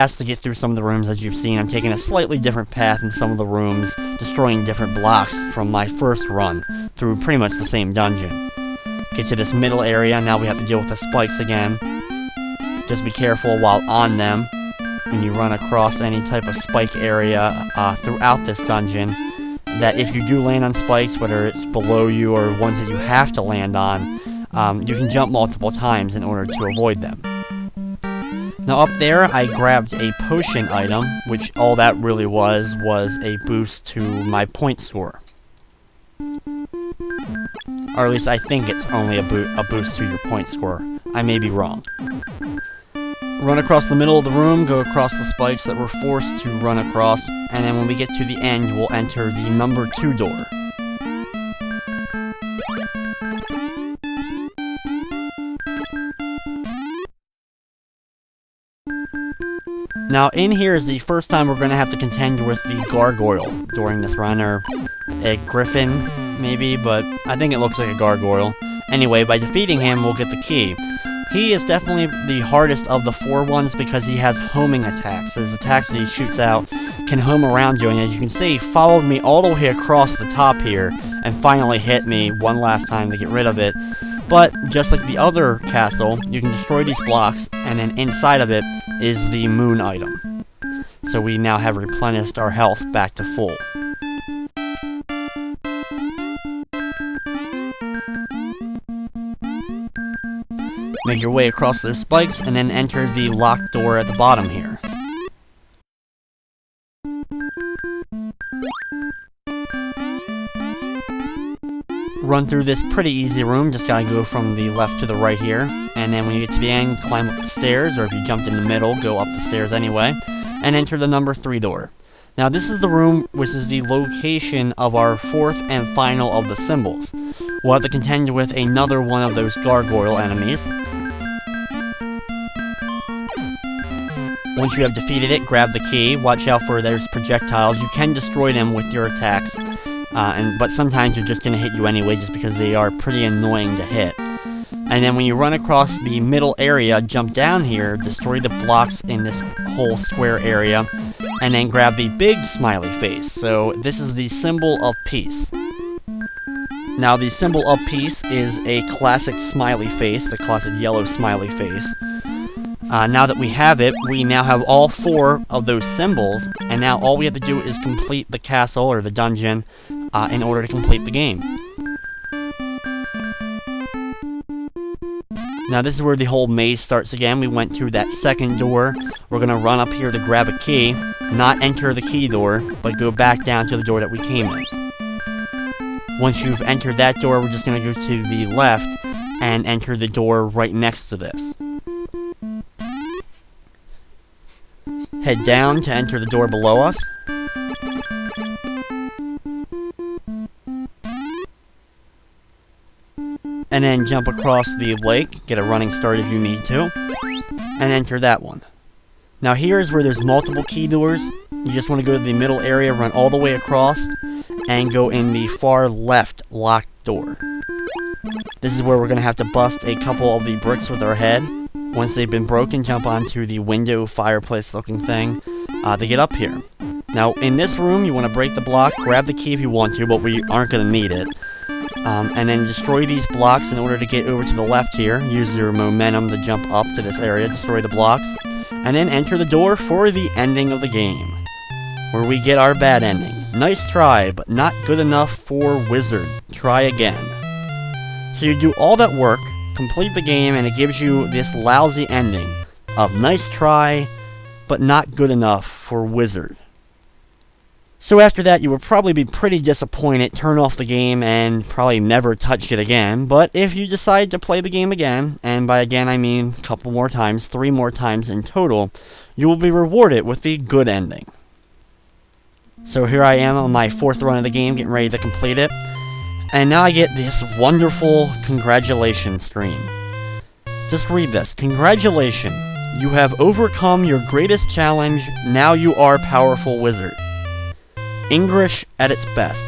Has to get through some of the rooms. As you've seen, I'm taking a slightly different path in some of the rooms, destroying different blocks from my first run through pretty much the same dungeon. Get to this middle area, now we have to deal with the spikes again. Just be careful while on them when you run across any type of spike area throughout this dungeon, that if you do land on spikes, whether it's below you or ones that you have to land on, you can jump multiple times in order to avoid them. Now up there, I grabbed a potion item, which all that really was a boost to my point score. Or at least I think it's only a boost to your point score. I may be wrong. Run across the middle of the room, go across the spikes that we're forced to run across, and then when we get to the end, we'll enter the number 2 door. Now, in here is the first time we're going to have to contend with the gargoyle during this run, or a griffin, maybe, but I think it looks like a gargoyle. Anyway, by defeating him, we'll get the key. He is definitely the hardest of the 4 ones because he has homing attacks. His attacks that he shoots out can home around you, and as you can see, he followed me all the way across the top here, and finally hit me one last time to get rid of it. But, just like the other castle, you can destroy these blocks, and then inside of it is the moon item. So we now have replenished our health back to full. Make your way across those spikes, and then enter the locked door at the bottom here. Run through this pretty easy room, just gotta go from the left to the right here, and then when you get to the end, climb up the stairs, or if you jumped in the middle, go up the stairs anyway, and enter the number 3 door. Now this is the room which is the location of our 4th and final of the symbols. We'll have to contend with another one of those gargoyle enemies. Once you have defeated it, grab the key, watch out for those projectiles. You can destroy them with your attacks, but sometimes they're just going to hit you anyway just because they are pretty annoying to hit. And then when you run across the middle area, jump down here, destroy the blocks in this whole square area, and then grab the big smiley face. So this is the symbol of peace. Now the symbol of peace is a classic smiley face, the classic yellow smiley face. Now that we have it, we now have all 4 of those symbols, and now all we have to do is complete the castle, or the dungeon, in order to complete the game. Now this is where the whole maze starts again. We went through that second door. We're going to run up here to grab a key, not enter the key door, but go back down to the door that we came in. Once you've entered that door, we're just going to go to the left and enter the door right next to this. Head down to enter the door below us. And then jump across the lake, get a running start if you need to, and enter that one. Now here's where there's multiple key doors. You just want to go to the middle area, run all the way across, and go in the far left locked door. This is where we're going to have to bust a couple of the bricks with our head. Once they've been broken, jump onto the window fireplace looking thing to get up here. Now in this room, you want to break the block, grab the key if you want to, but we aren't going to need it. And then destroy these blocks in order to get over to the left here. Use your momentum to jump up to this area, destroy the blocks, and then enter the door for the ending of the game, where we get our bad ending. Nice try, but not good enough for Wizard. Try again. So you do all that work, complete the game, and it gives you this lousy ending of nice try, but not good enough for Wizard. So after that, you will probably be pretty disappointed, turn off the game, and probably never touch it again. But if you decide to play the game again, and by again I mean a couple more times, 3 more times in total, you will be rewarded with the good ending. So here I am on my 4th run of the game, getting ready to complete it. And now I get this wonderful congratulations screen. Just read this. Congratulations. You have overcome your greatest challenge. Now you are powerful wizard. English at its best.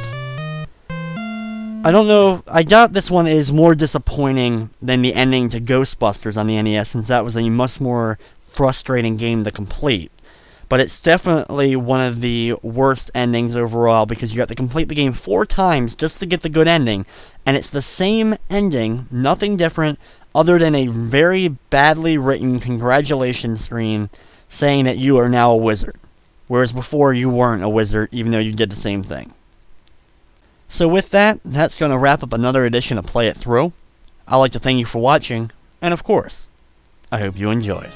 I don't know, I doubt this one is more disappointing than the ending to Ghostbusters on the NES, since that was a much more frustrating game to complete. But it's definitely one of the worst endings overall, because you have to complete the game 4 times just to get the good ending. And it's the same ending, nothing different, other than a very badly written congratulations screen saying that you are now a wizard. Whereas before you weren't a wizard, even though you did the same thing. So with that, that's going to wrap up another edition of Play It Through. I'd like to thank you for watching, and of course, I hope you enjoyed.